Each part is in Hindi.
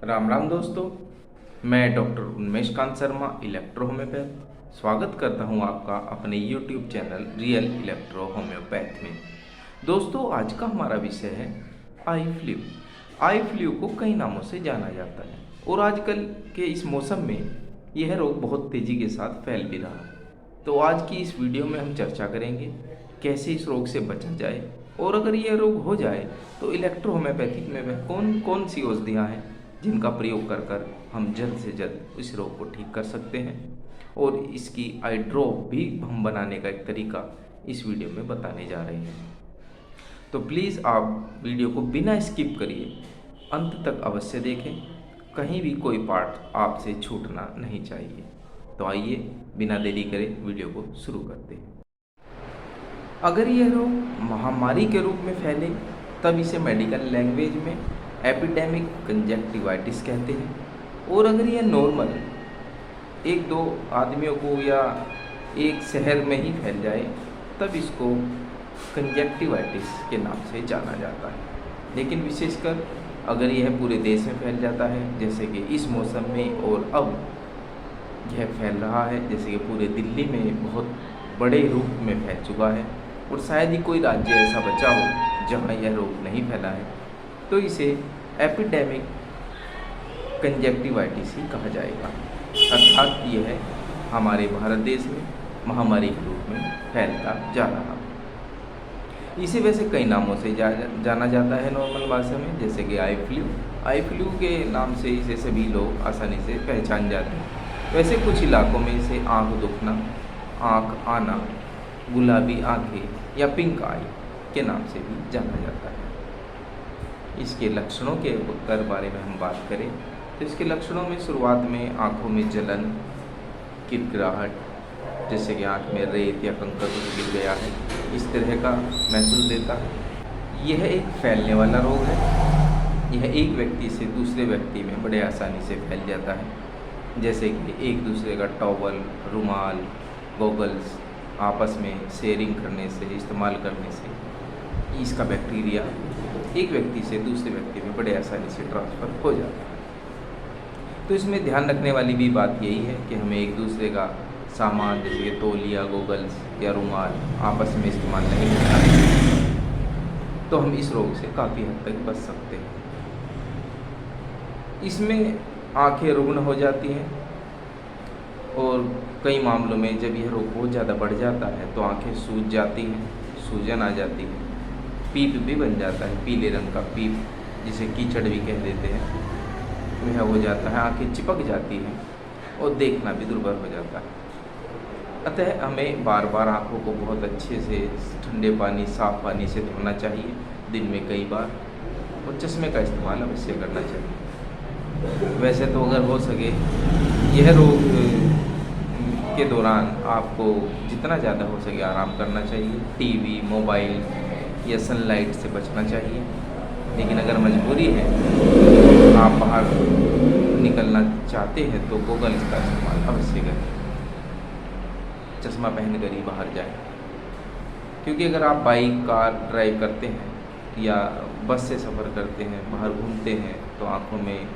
राम राम दोस्तों। मैं doctor Unmesh Kant Sharma, electro homeopath, स्वागत करता हूं आपका अपने YouTube channel real electro homeopath में। दोस्तों, आज का हमारा विषय है आई फ्लू। आई फ्लू को कई नामों से जाना जाता है और आजकल के इस मौसम में यह रोग बहुत तेज़ी के साथ फैल भी रहा है। तो आज की इस वीडियो में हम चर्चा करेंगे कैसे इस रोग से बचा जाए, और अगर यह रोग हो जाए तो इलेक्ट्रो होम्योपैथिक में वह कौन कौन सी औषधियाँ हैं जिनका प्रयोग कर कर हम जल्द से जल्द इस रोग को ठीक कर सकते हैं। और इसकी आई ड्रॉप भी हम बनाने का एक तरीका इस वीडियो में बताने जा रहे हैं। तो प्लीज़ आप वीडियो को बिना स्किप करिए अंत तक अवश्य देखें, कहीं भी कोई पार्ट आपसे छूटना नहीं चाहिए। तो आइए बिना देरी करे वीडियो को शुरू करते हैं। अगर यह रोग महामारी के रूप में फैले तब इसे मेडिकल लैंग्वेज में एपिडेमिक कंजक्टिवाइटिस कहते हैं, और अगर यह नॉर्मल एक दो आदमियों को या एक शहर में ही फैल जाए तब इसको कंजक्टिवाइटिस के नाम से जाना जाता है। लेकिन विशेषकर अगर यह पूरे देश में फैल जाता है, जैसे कि इस मौसम में और अब यह फैल रहा है, जैसे कि पूरे दिल्ली में बहुत बड़े रूप में फैल चुका है और शायद ही कोई राज्य ऐसा बचा हो जहां यह रोग नहीं फैला है, तो इसे एपिडेमिक कंजक्टिवाइटिस ही कहा जाएगा। अर्थात यह हमारे भारत देश में महामारी के रूप में फैलता जा रहा है। इसे वैसे कई नामों से जाना जाता है नॉर्मल भाषा में, जैसे कि आई फ्लू। आई फ्लू के नाम से इसे सभी लोग आसानी से पहचान जाते हैं। वैसे कुछ इलाकों में इसे आँख दुखना, आँख आना, गुलाबी आँखें या पिंक आई के नाम से भी जाना जाता है। इसके लक्षणों के उत्तर बारे में हम बात करें तो इसके लक्षणों में शुरुआत में आँखों में जलन, किरकिराहट, जैसे कि आँख में रेत या कंकर कुछ गिर गया है, इस तरह का महसूस देता है। यह एक फैलने वाला रोग है। यह एक व्यक्ति से दूसरे व्यक्ति में बड़े आसानी से फैल जाता है, जैसे कि एक दूसरे का टॉवल, रुमाल, गॉगल्स आपस में शेयरिंग करने से, इस्तेमाल करने से इसका बैक्टीरिया एक व्यक्ति से दूसरे व्यक्ति में बड़े आसानी से ट्रांसफ़र हो जाता है। तो इसमें ध्यान रखने वाली भी बात यही है कि हमें एक दूसरे का सामान, जैसे कि तौलिया, गॉगल्स या रुमाल आपस में इस्तेमाल नहीं करना है, तो हम इस रोग से काफ़ी हद तक बच सकते हैं। इसमें आंखें रुग्ण हो जाती हैं और कई मामलों में जब यह रोग बहुत ज़्यादा बढ़ जाता है तो आंखें सूज जाती हैं, सूजन आ जाती है, पीप भी बन जाता है, पीले रंग का पीप जिसे कीचड़ भी कह देते हैं, वह हो जाता है, आंखें चिपक जाती हैं और देखना भी दुर्बल हो जाता है। अतः हमें बार बार आँखों को बहुत अच्छे से ठंडे पानी, साफ पानी से धोना चाहिए, दिन में कई बार, और चश्मे का इस्तेमाल अवश्य करना चाहिए। वैसे तो अगर हो सके यह रोग के दौरान आपको जितना ज़्यादा हो सके आराम करना चाहिए, टीवी, मोबाइल या सनलाइट से बचना चाहिए। लेकिन अगर मजबूरी है, आप बाहर निकलना चाहते हैं तो गॉगल्स का इस्तेमाल अवश्य करें, चश्मा पहन कर ही बाहर जाएं। क्योंकि अगर आप बाइक, कार ड्राइव करते हैं या बस से सफ़र करते हैं, बाहर घूमते हैं, तो आँखों में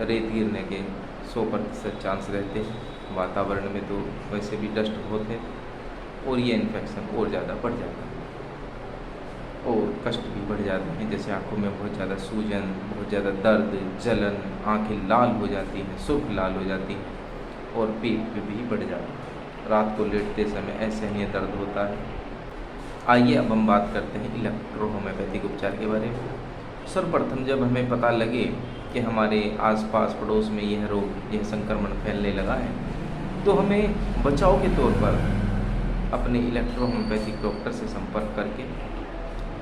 रेत गिरने के 100% चांस रहते हैं। वातावरण में तो वैसे भी डस्ट बहुत है और ये इन्फेक्शन और ज़्यादा बढ़ जाता है और कष्ट भी बढ़ जाते हैं, जैसे आँखों में बहुत ज़्यादा सूजन, बहुत ज़्यादा दर्द, जलन, आँखें लाल हो जाती हैं, सुर्ख लाल हो जाती हैं और पेट भी बढ़ जाता है। रात को लेटते समय असहनीय दर्द होता है। आइए अब हम बात करते हैं इलेक्ट्रो होम्योपैथिक उपचार के बारे में। सर्वप्रथम जब हमें पता लगे कि हमारे आसपास पड़ोस में यह रोग, यह संक्रमण फैलने लगा है, तो हमें बचाव के तौर पर अपने इलेक्ट्रो होम्योपैथिक डॉक्टर से संपर्क करके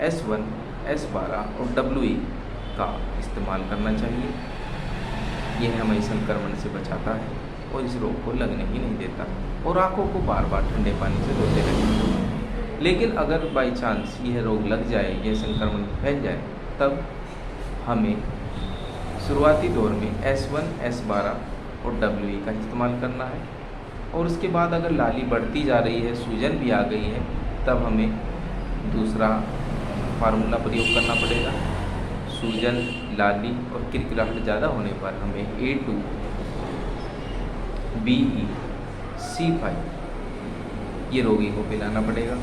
S1, S12 और WE का इस्तेमाल करना चाहिए। यह हमें संक्रमण से बचाता है और इस रोग को लगने ही नहीं देता, और आँखों को बार बार ठंडे पानी से धोते रहें। लेकिन अगर बाई चांस यह रोग लग जाए, यह संक्रमण फैल जाए, तब हमें शुरुआती दौर में S1, S12 और WE का इस्तेमाल करना है, और उसके बाद अगर लाली बढ़ती जा रही है, सूजन भी आ गई है, तब हमें दूसरा फार्मूला प्रयोग करना पड़ेगा। सूजन, लाली और किरकिराहट ज़्यादा होने पर हमें A2, BE, C5 ये रोगी को पिलाना पड़ेगा।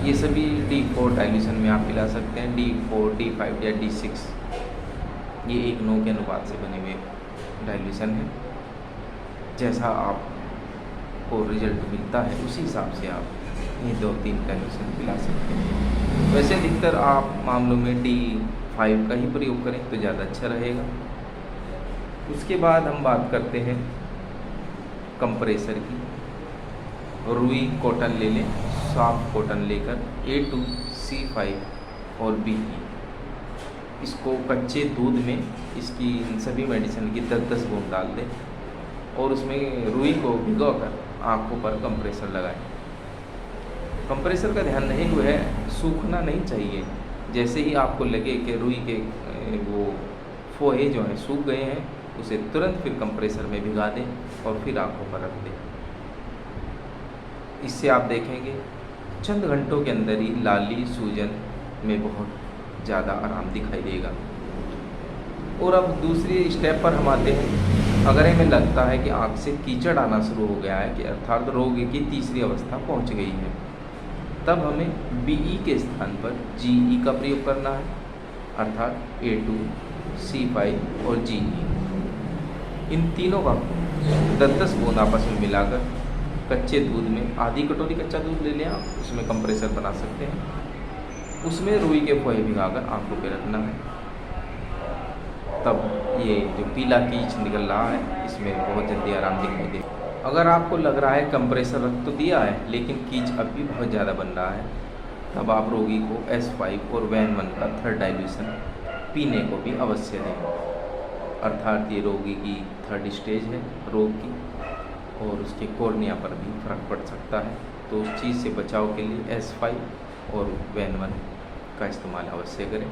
ये सभी D4 डाइल्यूशन में आप पिला सकते हैं। D4, D5 या D6 ये 1:9 के अनुपात से बने हुए डाइल्यूशन है। जैसा आपको रिजल्ट मिलता है उसी हिसाब से आप ये 2-3 डाइल्यूशन पिला सकते हैं। वैसे अधिकतर आप मामलों में D5 का ही प्रयोग करें तो ज़्यादा अच्छा रहेगा। उसके बाद हम बात करते हैं कंप्रेसर की। रुई कॉटन ले लें, सॉफ्ट कॉटन लेकर A2, C5 और BE इसको कच्चे दूध में इसकी इन सभी मेडिसिन की 10-10 बूंद डाल दें और उसमें रुई को भिगोकर आँखों पर कंप्रेसर लगाएं। कंप्रेसर का ध्यान नहीं हुआ है, सूखना नहीं चाहिए। जैसे ही आपको लगे कि रुई के वो फोहे जो हैं सूख गए हैं, उसे तुरंत फिर कंप्रेसर में भिगा दें और फिर आँखों पर रख दें। इससे आप देखेंगे चंद घंटों के अंदर ही लाली सूजन में बहुत ज़्यादा आराम दिखाई देगा। और अब दूसरी स्टेप पर हम आते हैं। अगर हमें लगता है कि आँख से कीचड़ आना शुरू हो गया है, कि अर्थात रोग की तीसरी अवस्था पहुंच गई है, तब हमें BE के स्थान पर GE का प्रयोग करना है, अर्थात A2, C5 और GE। इन तीनों का 10-10 बूंद आपस में मिलाकर कच्चे दूध में आधी कटोरी कच्चा दूध ले लें आप, उसमें कंप्रेसर बना सकते हैं। उसमें रुई के फोहे भिगाकर आँखों पे रखना है। तब ये जो पीला कीच निकल रहा है इसमें बहुत जल्दी आराम दिखाई दे। अगर आपको लग रहा है कंप्रेसर रख तो दिया है लेकिन कीच अब भी बहुत ज़्यादा बन रहा है, तब आप रोगी को S5 और वैन-1 का 3rd डाइल्यूशन पीने को भी अवश्य दें। अर्थात ये रोगी की 3rd स्टेज है रोग की और उसके कॉर्निया पर भी फर्क पड़ सकता है। तो उस चीज़ से बचाव के लिए S5 और वैन-1 का इस्तेमाल अवश्य करें।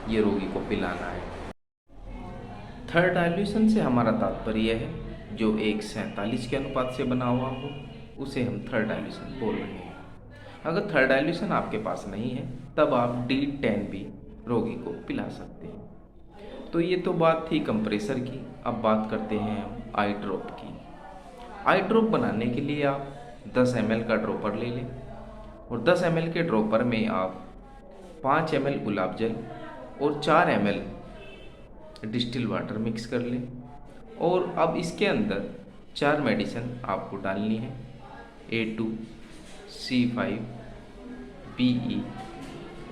ये रोगी को पिलाना है। 3rd डाइल्यूशन से हमारा तात्पर्य है जो 1:47 के अनुपात से बना हुआ हो, उसे हम 3rd डाइल्यूशन बोल रहे हैं। अगर 3rd डाइल्यूशन आपके पास नहीं है तब आप D10 भी रोगी को पिला सकते हैं। तो ये तो बात थी कंप्रेसर की। अब बात करते हैं हम आई ड्रॉप की। आई ड्रॉप बनाने के लिए आप 10 ml का ड्रॉपर ले लें और 10 ml के ड्रॉपर में आप 5 ml गुलाब जल और 4 ml डिस्टिल वाटर मिक्स कर लें। और अब इसके अंदर 4 मेडिसिन आपको डालनी है, A2, C5, BE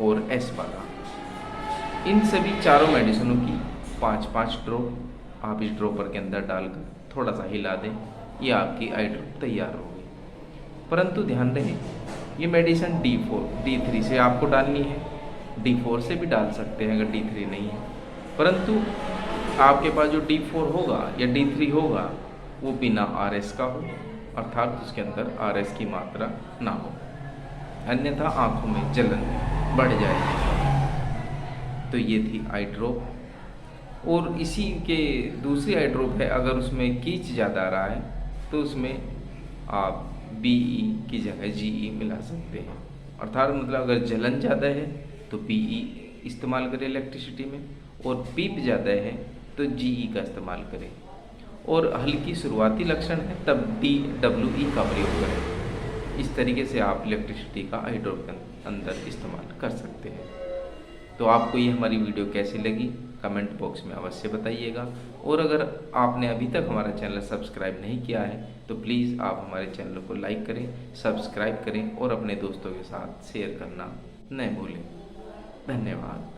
और S12। इन सभी चारों मेडिसिनों की 5-5 ड्रॉप आप इस ड्रॉपर के अंदर डालकर थोड़ा सा हिला दें। ये आपकी आई ड्रॉप तैयार हो गई। परंतु ध्यान रहे ये मेडिसिन D4, D3 से आपको डालनी है। D4 से भी डाल सकते हैं अगर D3 नहीं है, परंतु आपके पास जो D4 होगा या D3 होगा वो बिना RS का हो, अर्थात उसके अंदर RS की मात्रा ना हो, अन्यथा आँखों में जलन बढ़ जाएगी। तो ये थी आई ड्रॉप। और इसी के दूसरी आई ड्रॉप है, अगर उसमें कीच ज़्यादा आ रहा है तो उसमें आप BE की जगह GE मिला सकते हैं। अर्थात मतलब अगर जलन ज़्यादा है तो BE इस्तेमाल करें इलेक्ट्रिसिटी में, और पीप ज़्यादा है तो GE का इस्तेमाल करें, और हल्की शुरुआती लक्षण है तब DWE का प्रयोग करें। इस तरीके से आप इलेक्ट्रिसिटी का आई ड्रॉप के अंदर इस्तेमाल कर सकते हैं। तो आपको ये हमारी वीडियो कैसी लगी कमेंट बॉक्स में अवश्य बताइएगा। और अगर आपने अभी तक हमारा चैनल सब्सक्राइब नहीं किया है तो प्लीज़ आप हमारे चैनल को लाइक करें, सब्सक्राइब करें और अपने दोस्तों के साथ शेयर करना न भूलें। धन्यवाद।